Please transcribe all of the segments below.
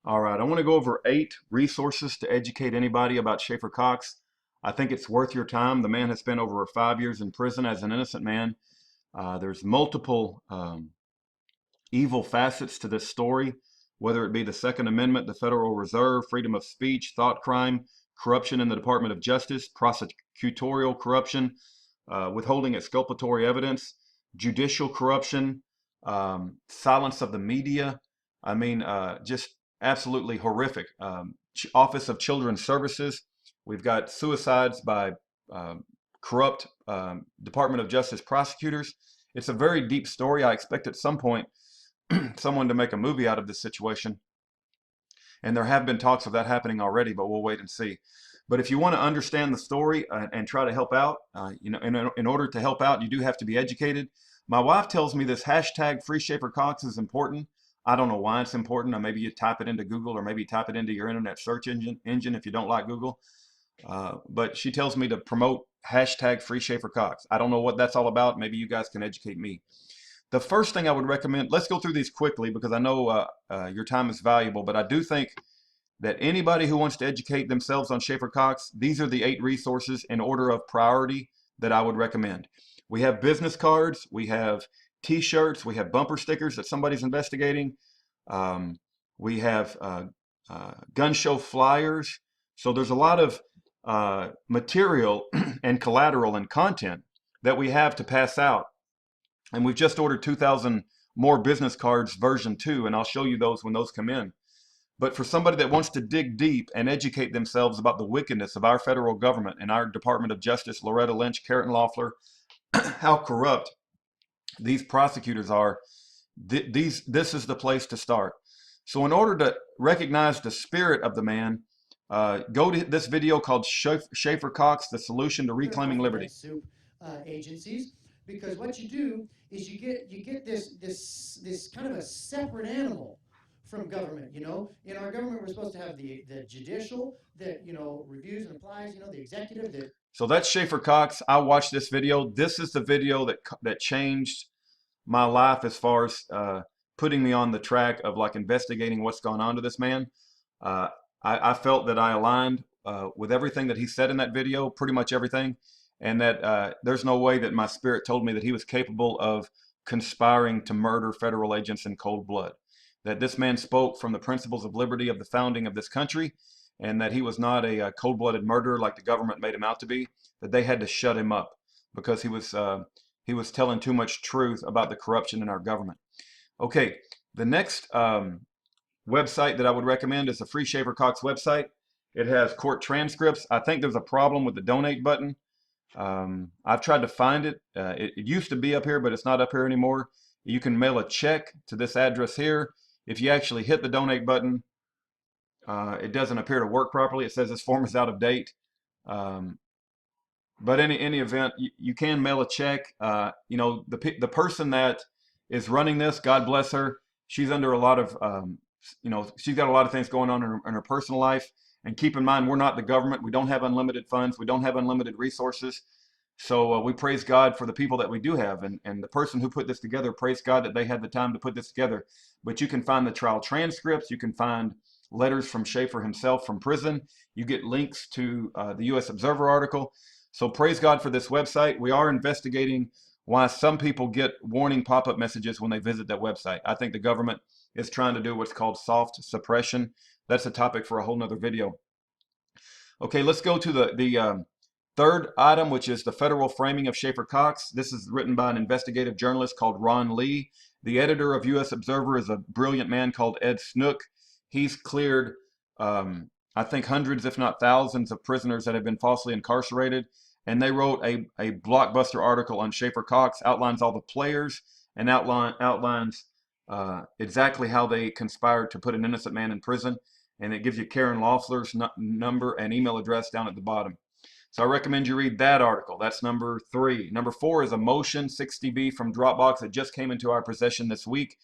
All right, I want to go over 8 resources to educate anybody about Schaeffer Cox. I think it's worth your time. The man has spent over 5 years in prison as an innocent man. There's multiple evil facets to this story, whether it be the Second Amendment, the Federal Reserve, freedom of speech, thought crime, corruption in the Department of Justice, prosecutorial corruption, withholding exculpatory evidence, judicial corruption, silence of the media. I mean, just absolutely horrific. Office of Children's Services. We've got suicides by corrupt Department of Justice prosecutors. It's a very deep story. I expect at some point someone to make a movie out of this situation. And there have been talks of that happening already, but we'll wait and see. But if you want to understand the story and try to help out, in order to help out, you do have to be educated. My wife tells me this hashtag Free Schaeffer Cox is important. I don't know why it's important. Or maybe you type it into Google, or maybe type it into your internet search engine if you don't like Google. But she tells me to promote hashtag Free Schaeffer Cox. I don't know what that's all about. Maybe you guys can educate me. The first thing I would recommend, let's go through these quickly because I know your time is valuable, but I do think that anybody who wants to educate themselves on Schaeffer Cox, these are the 8 resources in order of priority that I would recommend. We have business cards, we have t-shirts, we have bumper stickers that somebody's investigating. We have gun show flyers. So there's a lot of material and collateral and content that we have to pass out. And we've just ordered 2,000 more business cards version 2, and I'll show you those when those come in. But for somebody that wants to dig deep and educate themselves about the wickedness of our federal government and our Department of Justice, Loretta Lynch, Karen Loeffler, how corrupt these prosecutors are, this is the place to start. So in order to recognize the spirit of the man, go to this video called Schaeffer Cox, The Solution to Reclaiming Liberty. Agencies, because what you do is you get this kind of a separate animal from government. In our government, we're supposed to have the judicial that reviews and applies. The executive that. So that's Schaeffer Cox. I watched this video. This is the video that changed my life as far as putting me on the track of like investigating what's gone on to this man. I felt that I aligned with everything that he said in that video, pretty much everything, and that there's no way that my spirit told me that he was capable of conspiring to murder federal agents in cold blood. That this man spoke from the principles of liberty of the founding of this country, and that he was not a cold-blooded murderer like the government made him out to be, that they had to shut him up because he was telling too much truth about the corruption in our government. Okay, the next website that I would recommend is the Free Schaeffer Cox website. It has court transcripts. I think there's a problem with the donate button. I've tried to find it. It used to be up here, but it's not up here anymore. You can mail a check to this address here. If you actually hit the donate button, it doesn't appear to work properly. It says this form is out of date. But in any event, you can mail a check. The person that is running this, God bless her, she's under a lot of, she's got a lot of things going on in her personal life. And keep in mind, we're not the government. We don't have unlimited funds. We don't have unlimited resources. So we praise God for the people that we do have. And the person who put this together, praise God that they had the time to put this together. But you can find the trial transcripts. You can find letters from Schaeffer himself from prison. You get links to the U.S. Observer article. So praise God for this website. We are investigating why some people get warning pop-up messages when they visit that website. I think the government is trying to do what's called soft suppression. That's a topic for a whole nother video. Okay, let's go to the third item, which is the federal framing of Schaeffer Cox. This is written by an investigative journalist called Ron Lee. The editor of U.S. Observer is a brilliant man called Ed Snook. He's cleared, I think, hundreds, if not thousands, of prisoners that have been falsely incarcerated. And they wrote a blockbuster article on Schaeffer Cox, outlines all the players, and outlines exactly how they conspired to put an innocent man in prison. And it gives you Karen Loeffler's number and email address down at the bottom. So I recommend you read that article. That's number 3. Number 4 is a Motion 60B from Dropbox that just came into our possession this week.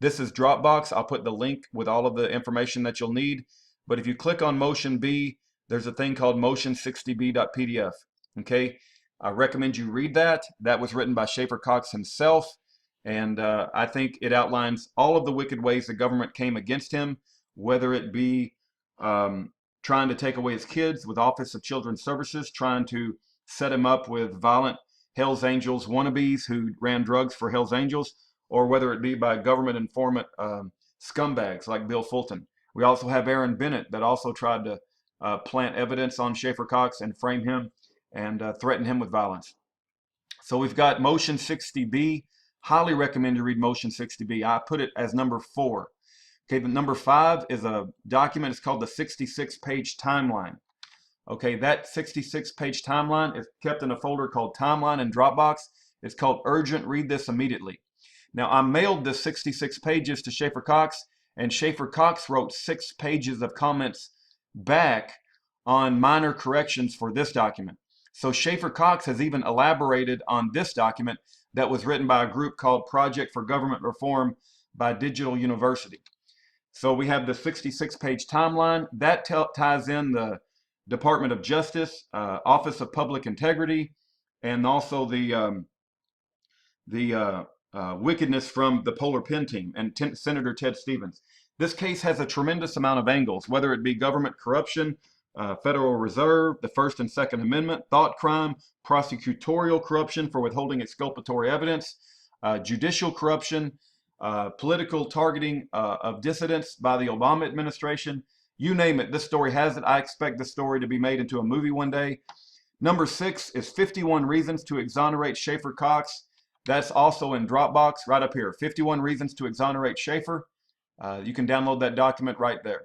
This is Dropbox. I'll put the link with all of the information that you'll need. But if you click on Motion B, there's a thing called motion60b.pdf. Okay, I recommend you read that. That was written by Schaeffer Cox himself. And I think it outlines all of the wicked ways the government came against him, whether it be trying to take away his kids with Office of Children's Services, trying to set him up with violent Hells Angels wannabes who ran drugs for Hells Angels, or whether it be by government informant scumbags like Bill Fulton. We also have Aaron Bennett that also tried to plant evidence on Schaeffer Cox and frame him and threaten him with violence. So we've got Motion 60B. Highly recommend you read Motion 60B. I put it as number 4. Okay, the number 5 is a document. It's called the 66-page timeline. Okay, that 66-page timeline is kept in a folder called Timeline in Dropbox. It's called Urgent, Read This Immediately. Now, I mailed this 66 pages to Schaeffer Cox, and Schaeffer Cox wrote 6 pages of comments back on minor corrections for this document. So Schaeffer Cox has even elaborated on this document that was written by a group called Project for Government Reform by Digital University. So we have the 66-page timeline. That ties in the Department of Justice, Office of Public Integrity, and also the wickedness from the Polar Pen team and Senator Ted Stevens. This case has a tremendous amount of angles, whether it be government corruption, Federal Reserve, the First and Second Amendment, thought crime, prosecutorial corruption for withholding exculpatory evidence, judicial corruption, political targeting of dissidents by the Obama administration. You name it, this story has it. I expect this story to be made into a movie one day. Number 6 is 51 Reasons to Exonerate Schaeffer Cox. That's also in Dropbox right up here. 51 Reasons to Exonerate Schaeffer. You can download that document right there.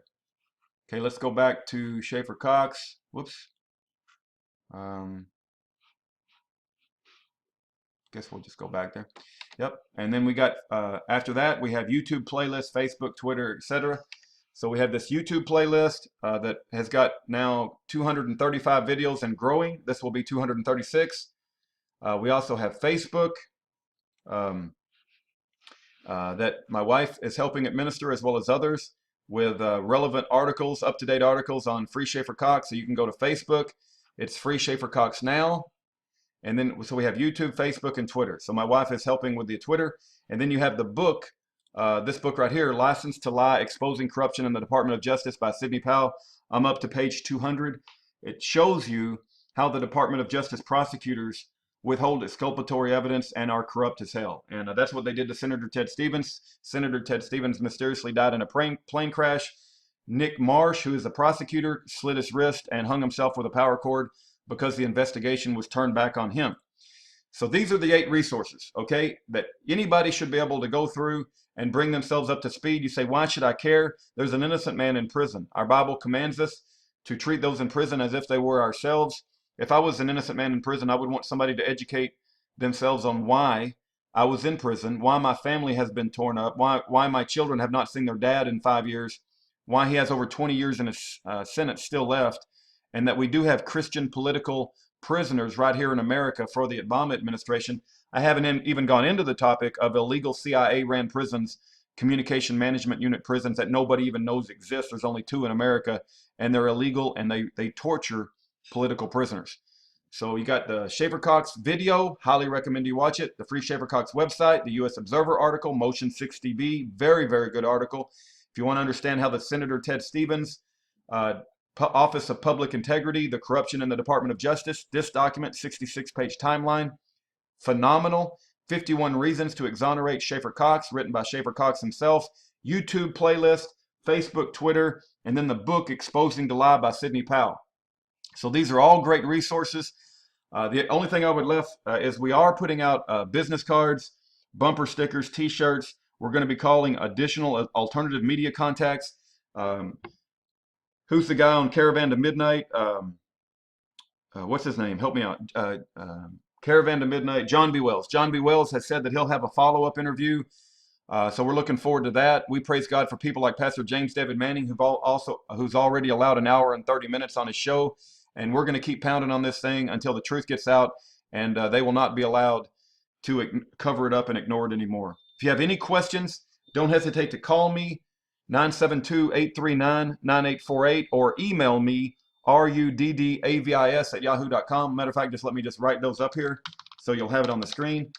Okay, let's go back to Schaeffer Cox. Whoops. Guess we'll just go back there. Yep. And then we got, after that, we have YouTube playlists, Facebook, Twitter, etc. So we have this YouTube playlist that has got now 235 videos and growing. This will be 236. We also have Facebook that my wife is helping administer, as well as others, with relevant articles, up-to-date articles on Free Schaeffer Cox. So you can go to Facebook. It's Free Schaeffer Cox Now. And then, so we have YouTube, Facebook, and Twitter. So my wife is helping with the Twitter. And then you have the book, this book right here, License to Lie, Exposing Corruption in the Department of Justice by Sidney Powell. I'm up to page 200. It shows you how the Department of Justice prosecutors withhold exculpatory evidence and are corrupt as hell. And that's what they did to Senator Ted Stevens. Senator Ted Stevens mysteriously died in a plane crash. Nick Marsh, who is the prosecutor, slit his wrist and hung himself with a power cord because the investigation was turned back on him. So these are the 8 resources, okay, that anybody should be able to go through and bring themselves up to speed. You say, why should I care? There's an innocent man in prison. Our Bible commands us to treat those in prison as if they were ourselves. If I was an innocent man in prison, I would want somebody to educate themselves on why I was in prison, why my family has been torn up, why my children have not seen their dad in 5 years, why he has over 20 years in his sentence still left, and that we do have Christian political prisoners right here in America for the Obama administration. I haven't even gone into the topic of illegal CIA-ran prisons, communication management unit prisons that nobody even knows exist. There's only 2 in America, and they're illegal, and they torture political prisoners. So you got the Schaeffer Cox video, highly recommend you watch it. The Free Schaeffer Cox website, the US Observer article, Motion 60B, very, very good article. If you want to understand how the Senator Ted Stevens, Office of Public Integrity, the corruption in the Department of Justice, this document, 66-page timeline, phenomenal. 51 Reasons to Exonerate Schaeffer Cox, written by Schaeffer Cox himself, YouTube playlist, Facebook, Twitter, and then the book Exposing the Lie by Sidney Powell. So these are all great resources. The only thing I would left is we are putting out business cards, bumper stickers, t-shirts. We're going to be calling additional alternative media contacts. Who's the guy on Caravan to Midnight? What's his name? Help me out. Caravan to Midnight, John B. Wells. John B. Wells has said that he'll have a follow-up interview. So we're looking forward to that. We praise God for people like Pastor James David Manning, who's already allowed 1 hour and 30 minutes on his show. And we're going to keep pounding on this thing until the truth gets out, and they will not be allowed to cover it up and ignore it anymore. If you have any questions, don't hesitate to call me, 972-839-9848, or email me, ruddavis@yahoo.com. Matter of fact, let me write those up here so you'll have it on the screen.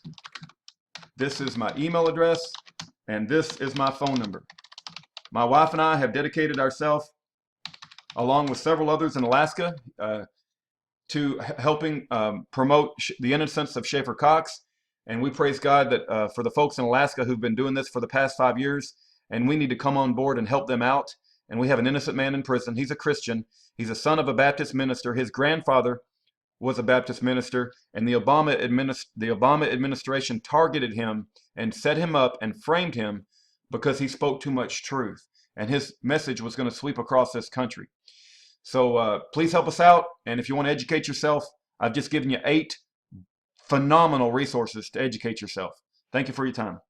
This is my email address, and this is my phone number. My wife and I have dedicated ourselves, along with several others in Alaska, to helping promote the innocence of Schaeffer Cox. And we praise God that for the folks in Alaska who've been doing this for the past 5 years, and we need to come on board and help them out. And we have an innocent man in prison. He's a Christian. He's a son of a Baptist minister. His grandfather was a Baptist minister, and the Obama administration targeted him and set him up and framed him because he spoke too much truth. And his message was going to sweep across this country. So please help us out. And if you want to educate yourself, I've just given you 8 phenomenal resources to educate yourself. Thank you for your time.